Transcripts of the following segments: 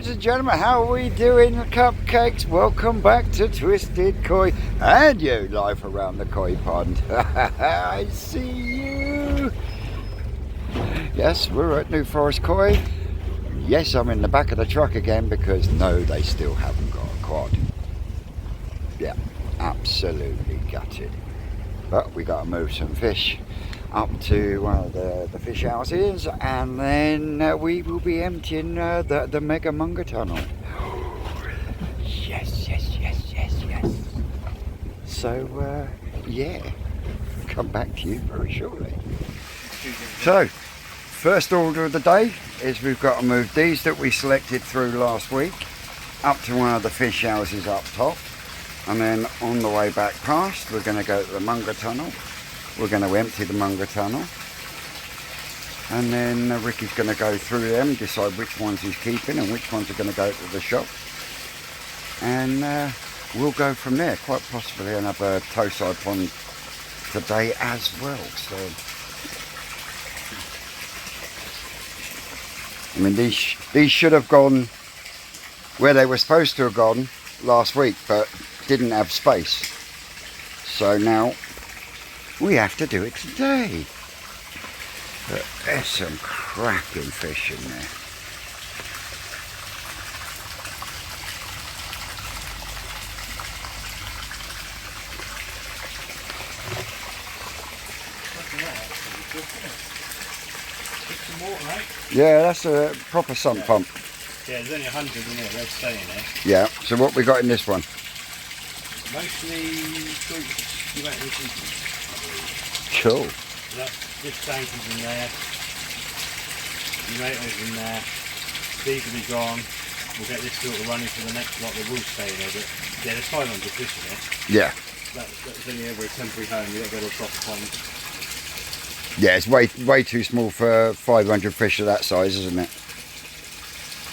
ladies and gentlemen, how are we doing, cupcakes? Welcome back to Twisted Koi and you live around the koi pond. I see you. Yes, we're at New Forest Koi. Yes, I'm in the back of the truck again because no, they still haven't got a quad. Yeah, absolutely gutted. But we got to move some fish up to one of the fish houses, and then we will be emptying the Mega Munga tunnel. Yes. So yeah, come back to you very shortly. So first order of the day is we've got to move these that we selected through last week up to one of the fish houses up top, and then on the way back past we're going to go to the Munga tunnel. We're going to empty the Munga tunnel, and then Ricky's going to go through them, decide which ones he's keeping and which ones are going to go to the shop, and we'll go from there. Quite possibly another toe-side pond today as well. So I mean, these should have gone where they were supposed to have gone last week, but didn't have space, so now we have to do it today. But there's some cracking fish in there. Yeah, that's a proper sump pump. Yeah, there's only 100 in there, they're staying there. Yeah, so what we got in this one? Mostly fruits. Cool. This tank is in there, tomatoes in there, these will be gone. We'll get this filter running for the next lot that will stay in there, but yeah, there's 500 fish in it. Yeah. That's only over a temporary home, you don't go to a proper pond. Yeah, it's way too small for 500 fish of that size, isn't it?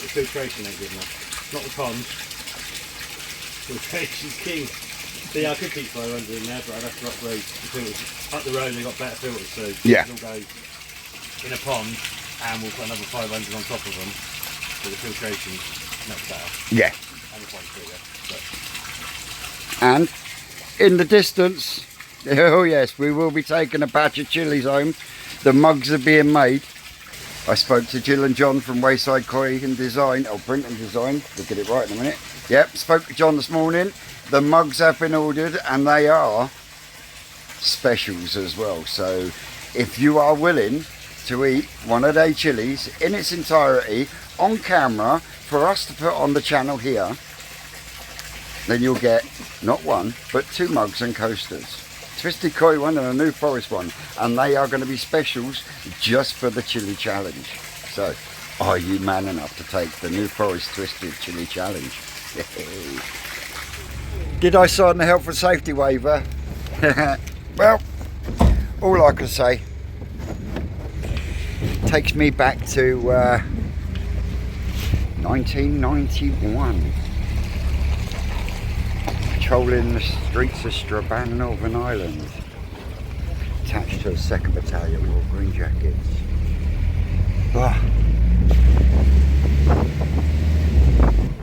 The filtration ain't good enough. Not the pond. Filtration's king. See, I could keep 500 in there, but I'd have to upgrade the filters. Up the road they've got better filters, so yeah, they'll go in a pond and we'll put another 500 on top of them, so the filtration's much better. Yeah. And the pond's bigger. But. And in the distance, oh yes, we will be taking a batch of chilies home. The mugs are being made. I spoke to Jill and John from Wayside Koi and Design, or Print and Design, we'll get it right in a minute. Yep, spoke to John this morning. The mugs have been ordered and they are specials as well. So if you are willing to eat one of their chilies in its entirety on camera for us to put on the channel here, then you'll get not one but 2 mugs and coasters. Twisted Koi one and a New Forest one, and they are going to be specials just for the chili challenge. So are you man enough to take the New Forest Twisted Chili Challenge? Did I sign the health and safety waiver? Well, all I can say takes me back to 1991. Patrolling the streets of Strabane, Northern Ireland, attached to a 2nd Battalion Royal Green Jackets.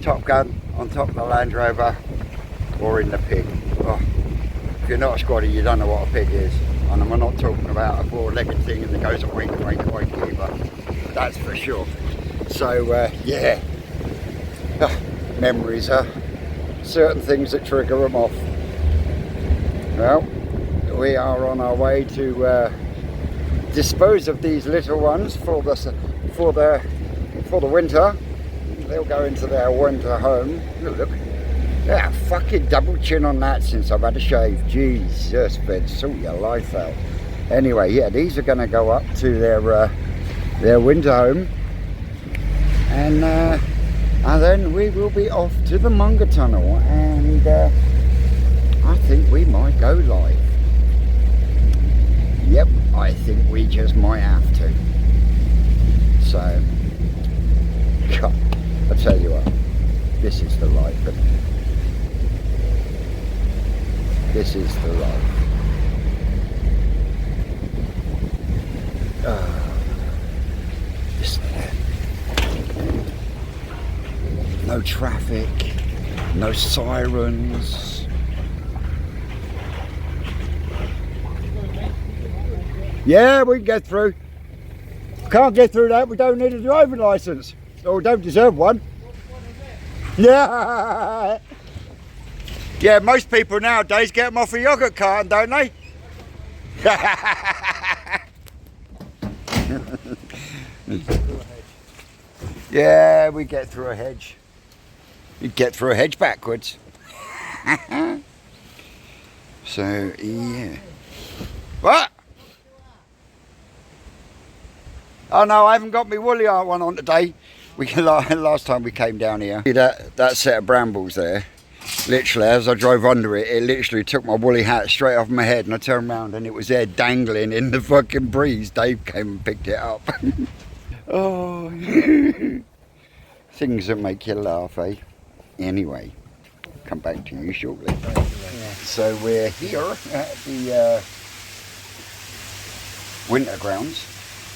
Top Gun on top of the Land Rover, or in the pig. If you're not a squaddy, you don't know what a pig is. And I'm not talking about a 4-legged thing that goes oink oink oink either. That's for sure. So yeah, memories are certain things that trigger them off. Well, we are on our way to dispose of these little ones for the winter. They'll go into their winter home. Look. Yeah, fucking double chin on that since I've had a shave. Jesus, Ben, sort your life out. Anyway, yeah, these are going to go up to their winter home, and then we will be off to the Munga tunnel, and I think we might go live. Yep, I think we just might have to. So, God, I tell you what, this is the life, isn't it? This is the life. No traffic, no sirens. Yeah, we can get through. Can't get through that, we don't need a driving licence. Or we don't deserve one. Yeah. Yeah, most people nowadays get them off a yogurt carton, don't they? Yeah, we get through a hedge. You get through a hedge backwards. So, yeah. What? Oh no, I haven't got my woolly one on today. Last time we came down here, that set of brambles there, literally as I drove under it, it literally took my woolly hat straight off my head, and I turned around and it was there dangling in the fucking breeze. Dave came and picked it up. Oh, things that make you laugh, eh? Anyway, come back to you shortly. Yeah. So we're here at the winter grounds.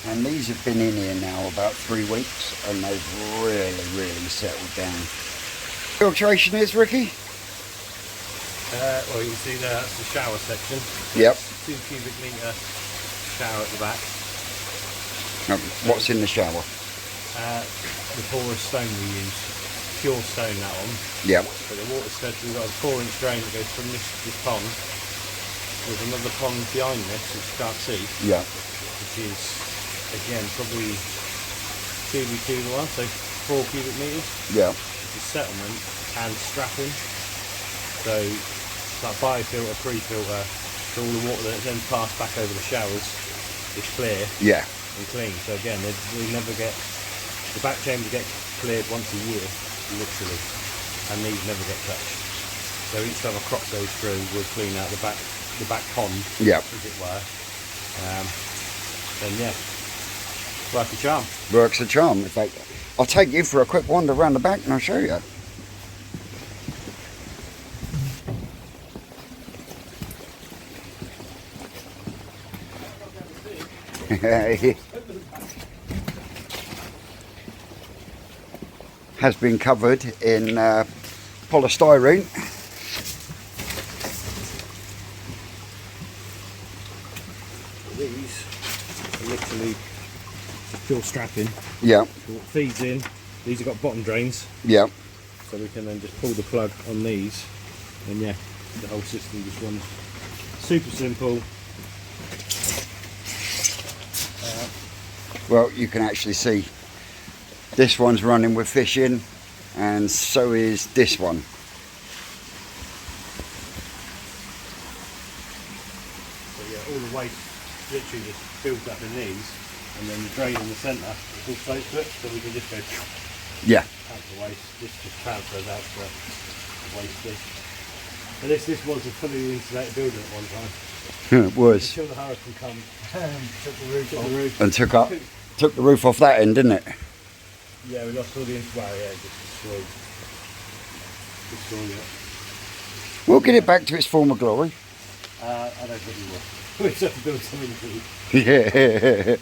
And these have been in here now about 3 weeks, and they've really settled down. Filtration is, Ricky? Well, you can see there, that's the shower section. Yep. 2 cubic metre shower at the back. What's in the shower? The porous stone we use. Pure stone, that one. Yep. But the water stead, we've got a 4-inch drain that goes from this pond. There's another pond behind this, which you can't see. Yeah. Which is, again, probably 2x2 to 1, so 4 cubic metres. Yeah. Which is settlement and strapping. So it's like biofilter, pre-filter, so all the water that's then passed back over the showers is clear. Yeah. And clean. So again, we never get, the back chamber get cleared once a year, literally, and these never get touched. So each time a crop goes through, we'll clean out the back pond, yeah, as it were. Then yeah, works a charm. Works a charm. In fact, I'll take you for a quick wander around the back and I'll show you. Has been covered in polystyrene. These are literally just pure strapping. Yeah. So what feeds in, these have got bottom drains. Yeah. So we can then just pull the plug on these, and yeah, the whole system just runs. Super simple. Well, you can actually see this one's running with fish in, and so is this one. So yeah, all the waste literally just builds up in these, and then the drain in the centre is all close to it, so we can just go Yeah. out the waste. This just transfers out to the waste bin. And this was a fully insulated building at one time. It was. Until the hurricane come and took the roof. And took the roof off that end, didn't it? Yeah, we lost all the well, yeah, just destroyed it. We'll get it back to its former glory. I don't think we will. We just have to build something new. Yeah.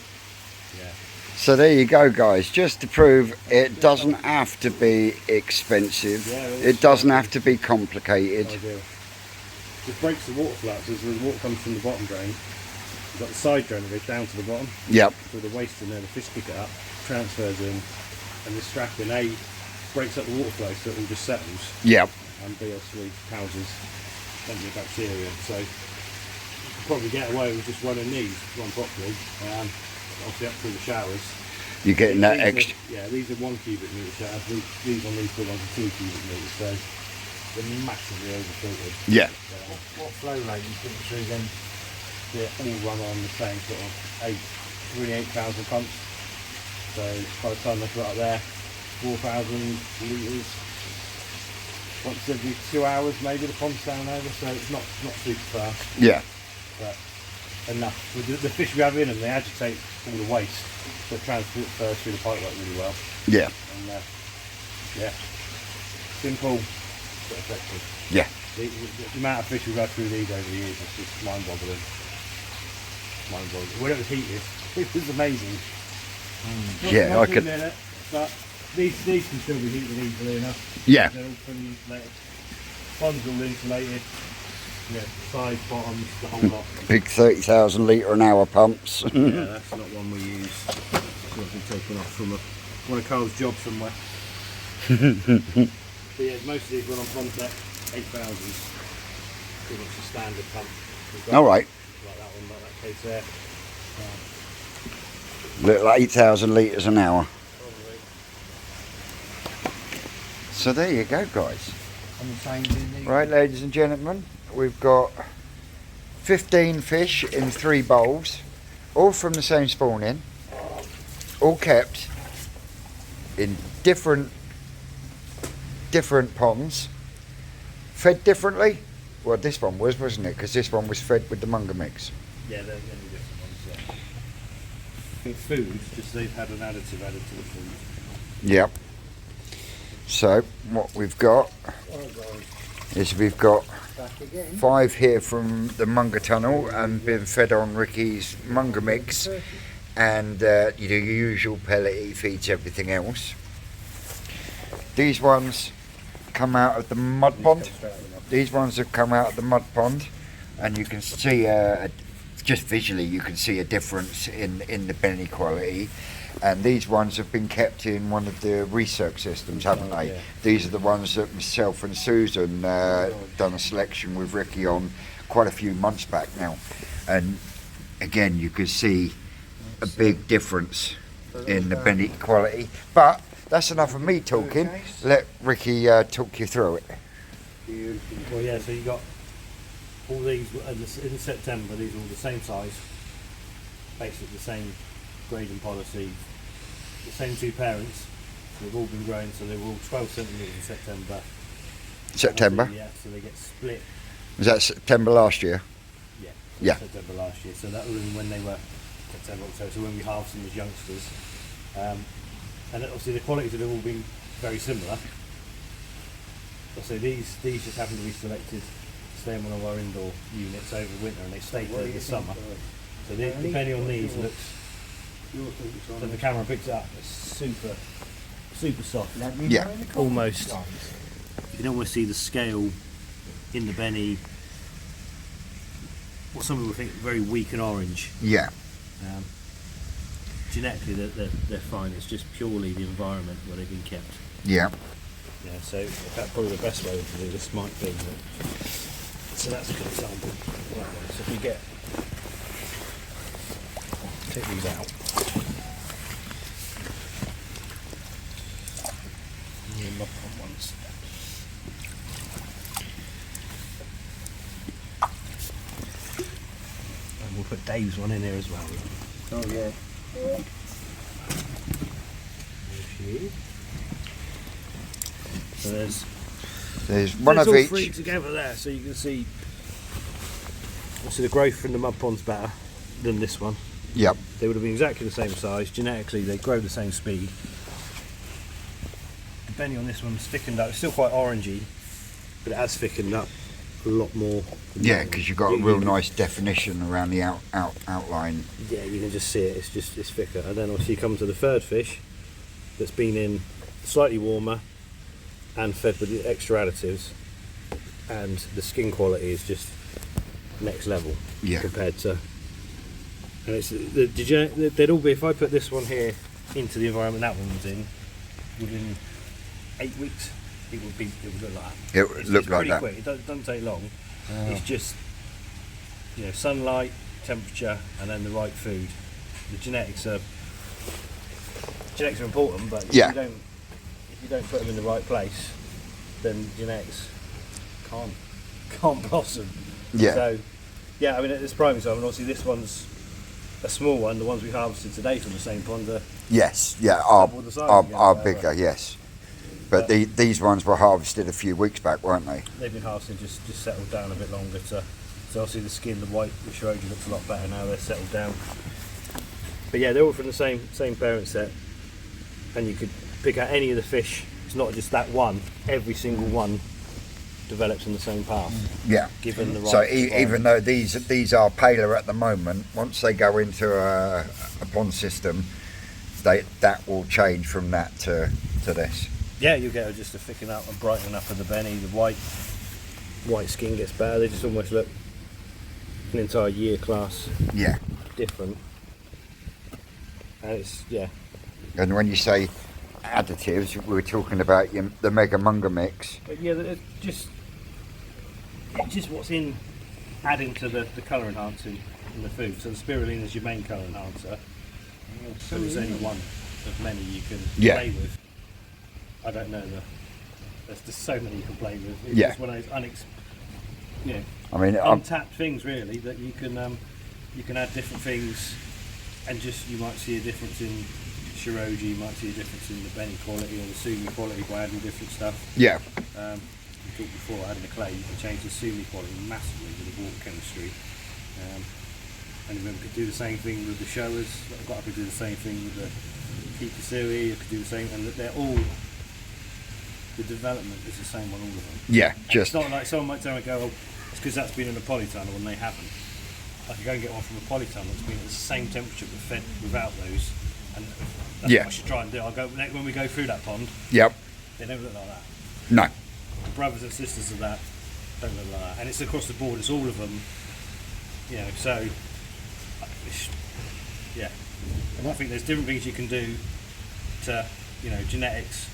Yeah. So there you go, guys. Just to prove it doesn't have to be expensive. Yeah, it doesn't have to be complicated. Ideal. Just breaks the water fluxes where the water comes from the bottom drain. You've got the side drain that goes down to the bottom. Yep. So the waste in there, the fish pick it up, transfers in, and the strapping breaks up the water flow so it all just settles. Yep. And BS3 houses plenty of bacteria. So you can probably get away with just running these, run properly. Obviously up through the showers. You're getting that These extra. Yeah, these are 1 cubic metre showers. These on these big ones are 2 cubic metres. So they're massively overfiltered. Yeah. What flow rate you think through them? They all run on the same sort of 8,000 pumps. So by the time they put up there, 4,000 litres. Once every 2 hours maybe the pump's down over, so it's not super fast. Yeah. But enough. With the fish we have in them, they agitate all the waste, so it transfers through the pipework really well. Yeah. And yeah, simple but effective. Yeah. The amount of fish we've had through these over the years is just mind-boggling. When it was heated, it was amazing. Yeah, I could. But These can still be heated easily enough. Yeah. They're all fully insulated. Pond's all insulated. Yeah, sides, bottoms, the whole lot. Big 30,000 litre an hour pumps. Yeah, that's not one we use. It's not been taken off from one of Carl's jobs somewhere. But yeah, most of these run on Pontec 8,000. Pretty much the standard pump. We've got All right. like that one, like that case there. Little 8,000 litres an hour. Probably. So there you go, guys. On the same thing. Right, ladies and gentlemen, we've got 15 fish in 3 bowls, all from the same spawning, all kept in different ponds, fed differently. Well, this one was, wasn't it? Because this one was fed with the Munger mix. Yeah, they're going to be different ones, yeah. With food, just they've had an additive added to the food. Yep. So what we've got is we've got 5 here from the Munger tunnel and been fed on Ricky's Munger mix, and you do your usual pellet, he feeds everything else. These ones come out of the mud pond. These ones have come out of the mud pond, and you can see just visually you can see a difference in the Benny quality. And these ones have been kept in one of the research systems, haven't they? Yeah. These are the ones that myself and Susan done a selection with Ricky on quite a few months back now. And again, you could see a big difference in the Benny quality. But that's enough of me talking. Let Ricky talk you through it. Well, yeah, so you got all these in September, these are all the same size, basically the same grading policy, the same 2 parents. They've all been grown, so they were all 12 centimetres in September. September? Yeah, so they get split. Was that September last year? Yeah. Yeah. September last year. So that was when they were September, October. So when we harvested them as youngsters, and obviously the qualities have all been very similar. So these just happen to be selected to stay in one of our indoor units over winter, and they stay through the summer. So depending on these, looks. So the camera picks it up. It's super soft. Yeah. Almost. You can almost see the scale in the Benny. What some people think very weak and orange. Yeah. Genetically, they're fine. It's just purely the environment where they've been kept. Yeah. Yeah. So that's probably the best way to do this might be. So that's a good example. Right, so if we take these out. And lock on ones. And we'll put Dave's one in there as well. Oh yeah. So There's one there's of all each. 3 together there, so you can see. Obviously, the growth from the mud pond's better than this one. Yep. They would have been exactly the same size. Genetically, they grow the same speed. The Benny on this one's thickened up. It's still quite orangey, but it has thickened up a lot more. Yeah, because you've got a real nice definition around the outline. Yeah, you can just see it. It's thicker. And then obviously you come to the third fish that's been in slightly warmer and fed with the extra additives, and the skin quality is just next level. Yeah. Compared to. And it's they'd all be, if I put this one here into the environment that one was in, within 8 weeks it would look like that. It would look like that. Pretty quick. It doesn't take long. It's just sunlight, temperature, and then the right food. The genetics are important, but if Yeah. you don't put them in the right place, then genetics can't blossom. Yeah. So yeah, I mean it's prime example. And obviously this one's a small one. The ones we harvested today from the same pond are Yes. Yeah. Are double the size again, are whatever. bigger. Yes. But these ones were harvested a few weeks back, weren't they? They've been harvested, just settled down a bit longer. So obviously the skin, the white, which showed you, looks a lot better now. They're settled down. But yeah, they're all from the same parent set, and you could pick out any of the fish. It's not just that one. Every single one develops in the same path. Yeah. Given the right. So environment. even though these are paler at the moment, once they go into a pond system, that will change from that to to this. Yeah, you get just a thickening up and brightening up of the Benny. The white skin gets better. They just almost look an entire year class Yeah. different. And it's, yeah. And when you say additives, we were talking about the Mega Munga mix. But yeah, it's just what's in adding to the colour enhancing in the food. So the spirulina is your main colour enhancer. So there's only one of many you can play with. I don't know, there's just so many you can play with. It's just one of those I mean, untapped things really that you can add different things, and just you might see a difference in Shiroji, you might see a difference in the Benny quality or the Sumi quality by adding different stuff. Yeah. We talked before, adding the clay, you can change the Sumi quality massively with the water chemistry. And then we could do the same thing with the showers. I could do the same thing with the Kikasui. I could do the same, and they're all, the development is the same on all of them. Yeah, And just it's not like someone might tell me, go, oh, it's because that's been in a polytunnel and they haven't. I could go and get one from a polytunnel that's been at the same temperature but fed without those, and that's what I should try and do. I'll go when we go through that pond. Yep. They don't look like that. No. The brothers and sisters of that don't look like that, and it's across the board. It's all of them. You know, so yeah. And I think there's different things you can do to, genetics.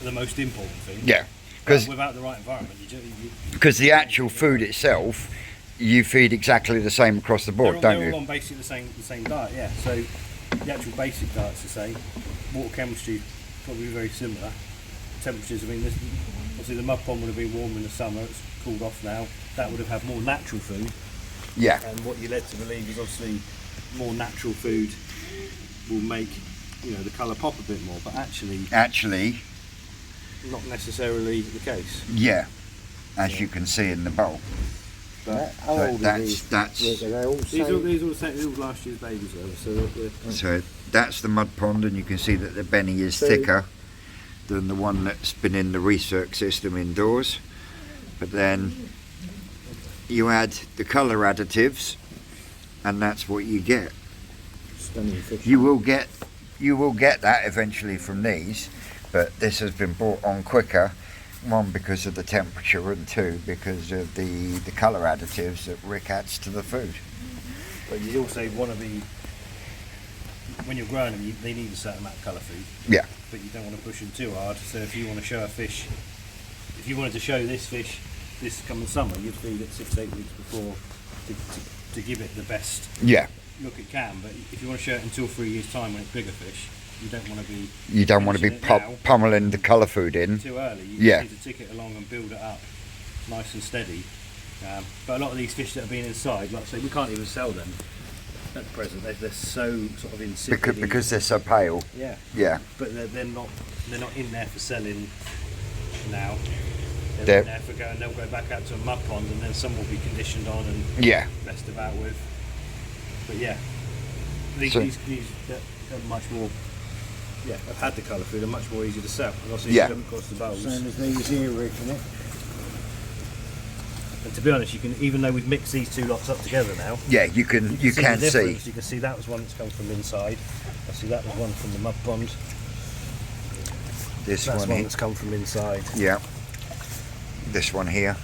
The most important thing. Yeah. Because without the right environment, because the actual food itself, you feed exactly the same across the board, don't you? They're all on basically the same diet, yeah. So the actual basic diet's the same. Water chemistry probably very similar. Temperatures, I mean, obviously the mud pond would have been warm in the summer. It's cooled off now. That would have had more natural food. Yeah. And what you're led to believe is obviously more natural food will make the colour pop a bit more, but actually not necessarily the case. Yeah, as you can see in the bowl. But how old are these? these are all the same. These are all last year's babies, though. So that's the mud pond, and you can see that the Benny is thicker than the one that's been in the recirc system indoors. But then you add the colour additives, and that's what you get. Stunning fish. You will get that eventually from these, but this has been brought on quicker. One, because of the temperature, and two, because of the colour additives that Rick adds to the food. But you also want to be, when you're growing them, they need a certain amount of colour food. Yeah. But you don't want to push them too hard. So if you want to show a fish, if you wanted to show this fish this coming summer, you'd feed it 6 to 8 weeks before to give it the best look it can. But if you want to show it in 2 or 3 years' time when it's bigger fish, you don't want to be. You don't want to be pummeling the colour food in too early. You need to tick it along and build it up nice and steady. But a lot of these fish that have been inside, like I say, we can't even sell them at present. They're so sort of insipid. Because they're so pale. Yeah. Yeah. But they're not in there for selling now. They're in there for going. They'll go back out to a mud pond, and then some will be conditioned on and messed about with. But yeah, these are much more. Yeah, I've had the colour food. They're much more easy to sell, and also you don't cost the bowls. Same as these here, Rick, isn't it? And to be honest, you can, even though we've mixed these two lots up together now. Yeah, you can see. You can see that was one that's come from inside. I see that was one from the mud pond. That's one that's come from inside. Yeah. This one here.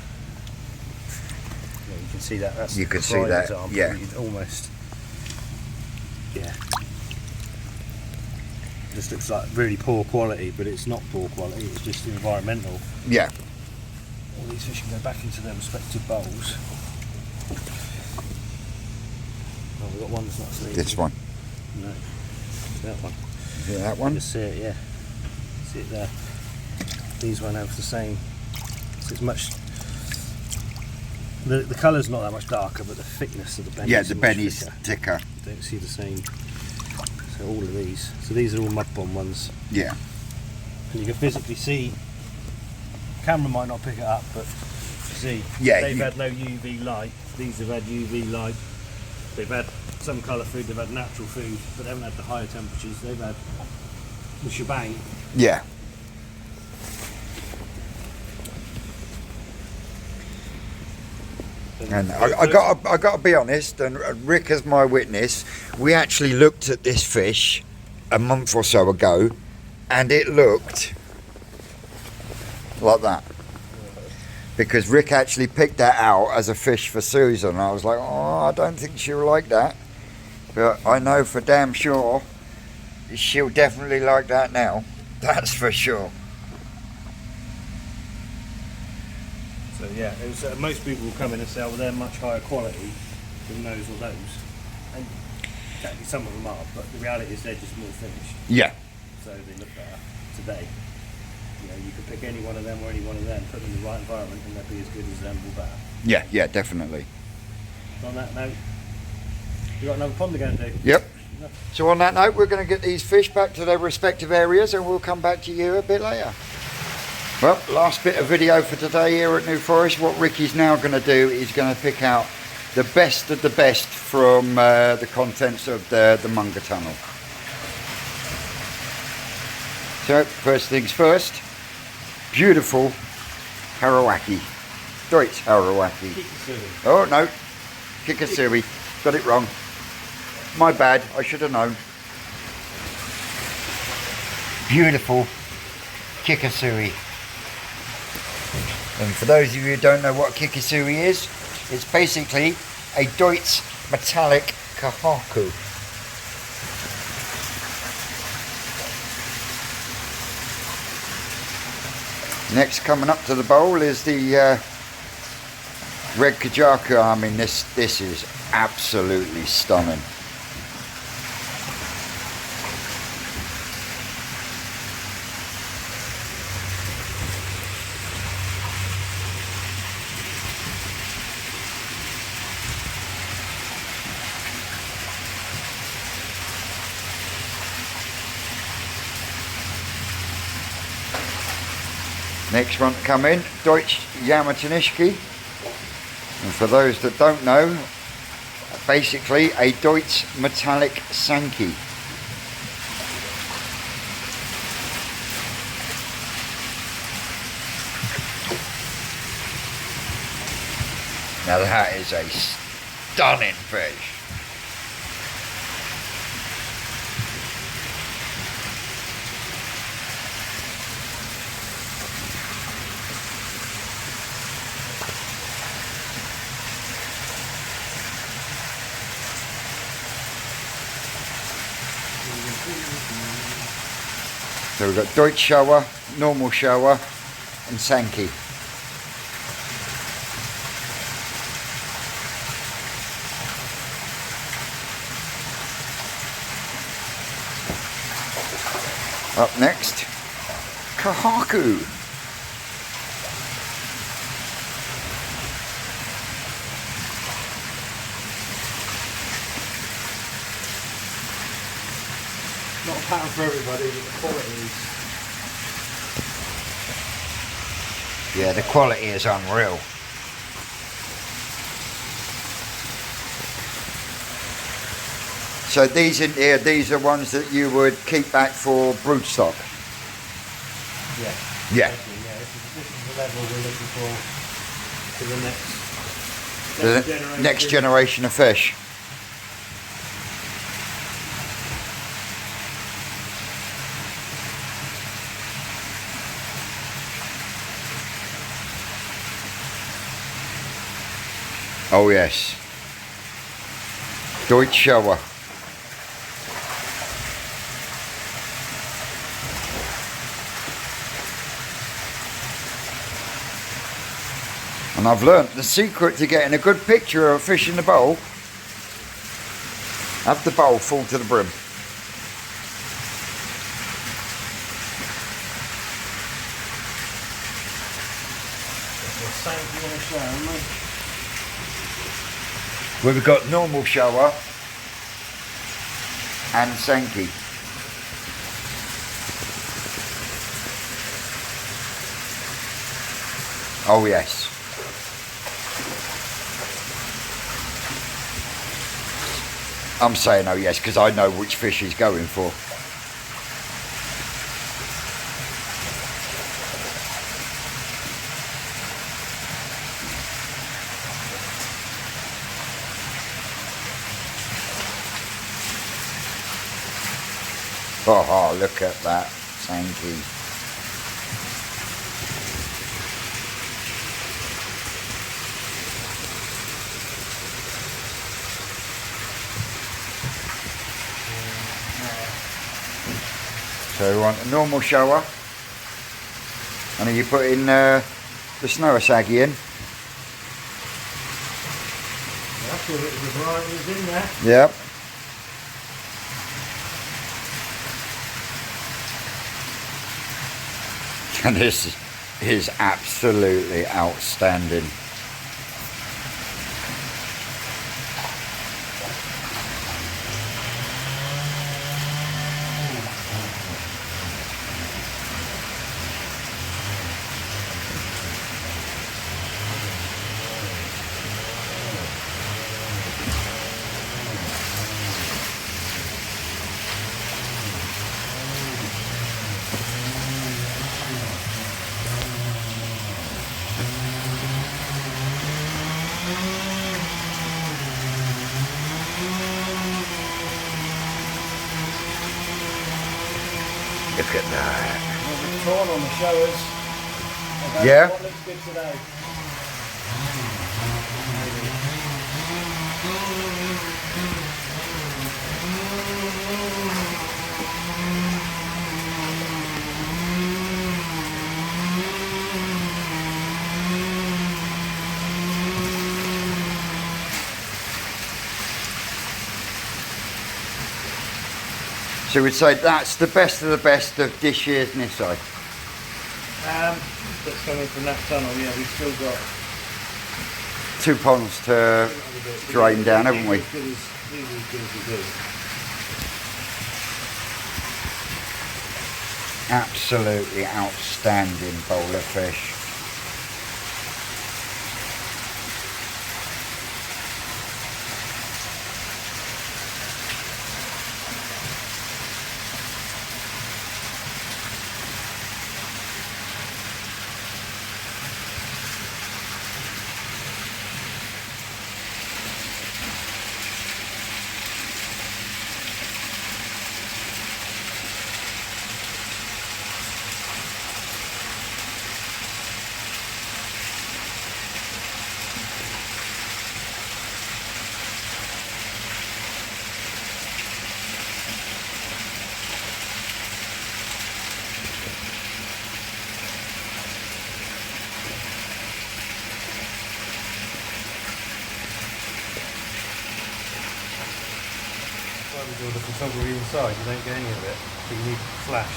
Yeah, you can see that. That's you can the see prime that. example. Yeah. You'd almost. Yeah. This looks like really poor quality, but it's not poor quality. It's just environmental. Yeah. All these fish can go back into their respective bowls. Oh, we've got one that's not sleeping. This one. No, it's that one. Yeah, that You one. can see it, yeah. See it there. These won't have the same. So it's much. The colour's not that much darker, but the thickness of the Benny's. Yeah, the Benny's thicker. You don't see the same. So all of these. So these are all mud pond ones. Yeah. And you can physically see. Camera might not pick it up, but see. Yeah. They've had no UV light. These have had UV light. They've had some colour food. They've had natural food, but they haven't had the higher temperatures. They've had the shebang. Yeah. And I got to be honest, and Rick is my witness. We actually looked at this fish a month or so ago, and it looked like that. Because Rick actually picked that out as a fish for Susan. I was like, oh, I don't think she'll like that. But I know for damn sure she'll definitely like that now. That's for sure. So yeah, it was, most people will come in and say, well, they're much higher quality than those or those. And actually some of them are, but the reality is they're just more finished. Yeah. So they look better today. You know, you could pick any one of them or any one of them, put them in the right environment, and they'll be as good as them or better. Yeah, yeah, definitely. So on that note, we've got another pond to go and do. Yep. So on that note, we're going to get these fish back to their respective areas, and we'll come back to you a bit later. Well, last bit of video for today here at New Forest. What Ricky's now going to do is going to pick out the best of the best from the contents of the Munger Tunnel. So, first things first, beautiful Harawaki. Deutsch Harawaki. Kikasui. Oh no, Kikasui. Got it wrong. My bad, I should have known. Beautiful Kikasui. And for those of you who don't know what Kikasui is, it's basically a Deutsch metallic kahaku. Next coming up to the bowl is the red kajaku. I mean, this is absolutely stunning. Next one to come in, Deutsch Yamatanishki. And for those that don't know, basically a Deutsch metallic Sankey. Now that is a stunning fish. So we've got Deutsch shower, normal shower, and Sankey. Up next, Kahaku. Not a pattern for everybody, but the quality is... Yeah, the quality is unreal. So these in here, these are ones that you would keep back for broodstock. Yeah. Yeah. Yeah, this is the level we're looking for the Next generation of fish. Oh yes. Deutsch shower. And I've learnt the secret to getting a good picture of a fish in the bowl. Have the bowl full to the brim. Where we've got normal shower and Sankey. Oh yes. I'm saying oh yes because I know which fish he's going for. Oh, look at that. tanky. So we want a normal shower, and then you put in the snow saggy in. That's all it was right, it was in there. Yep. And this is absolutely outstanding. Look at that. It's torn on the showers. Okay, Yeah. What looks good today? So we'd say that's the best of the best of this year's Nissan. That's coming from that tunnel, yeah, we've still got 2 ponds to drain down, haven't we? As good as we do. Absolutely outstanding bowl of fish. Why we do all the photography inside, you don't get any of it, but you need flash.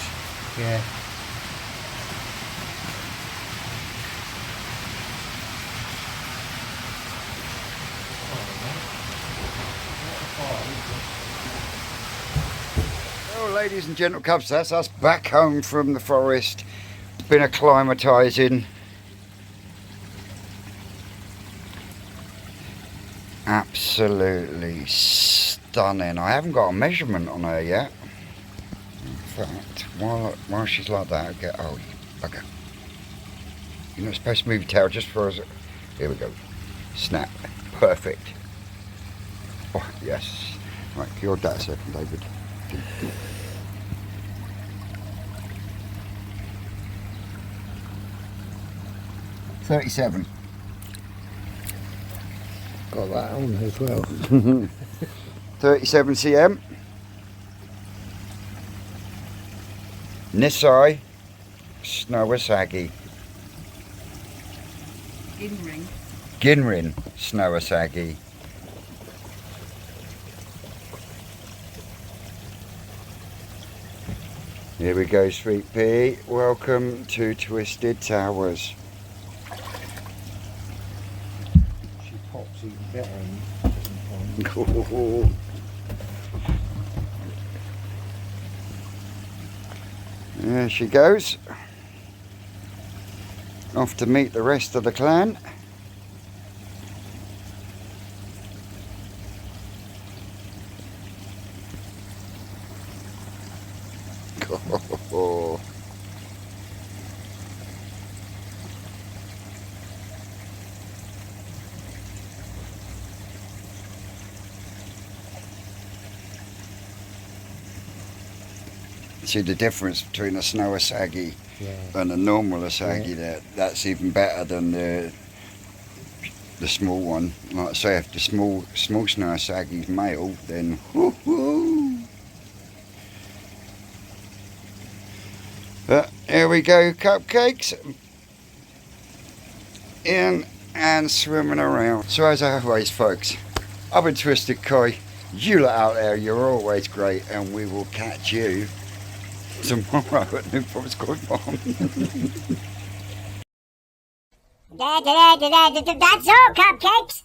Yeah. Well, ladies and gentle cubs, that's us back home from the forest. Been acclimatising. Absolutely stunning. I haven't got a measurement on her yet. In fact, while she's like that, I'll get, oh, you bugger. You're not supposed to move your tail just for us. Here we go. Snap. Perfect. Oh, yes. Right, can you hold that a second, David? 37. Got that on as well. 37 cm. Nisai Snowasagi. Ginring. Ginrin Snowasagi. Here we go, Sweet Pea. Welcome to Twisted Towers. She pops even better and doesn't find. There she goes. Off to meet the rest of the clan. See the difference between a snow asagi Yeah. and a normal asagi there. That's even better than the small one. Like I say, if the small snow asagi's male, then whoo-hoo. But here we go, cupcakes. In and swimming around. So as always, folks, I've been Twisted Koi. You lot out there, you're always great, and we will catch you tomorrow at New Forest Koi Farm. That's all, cupcakes.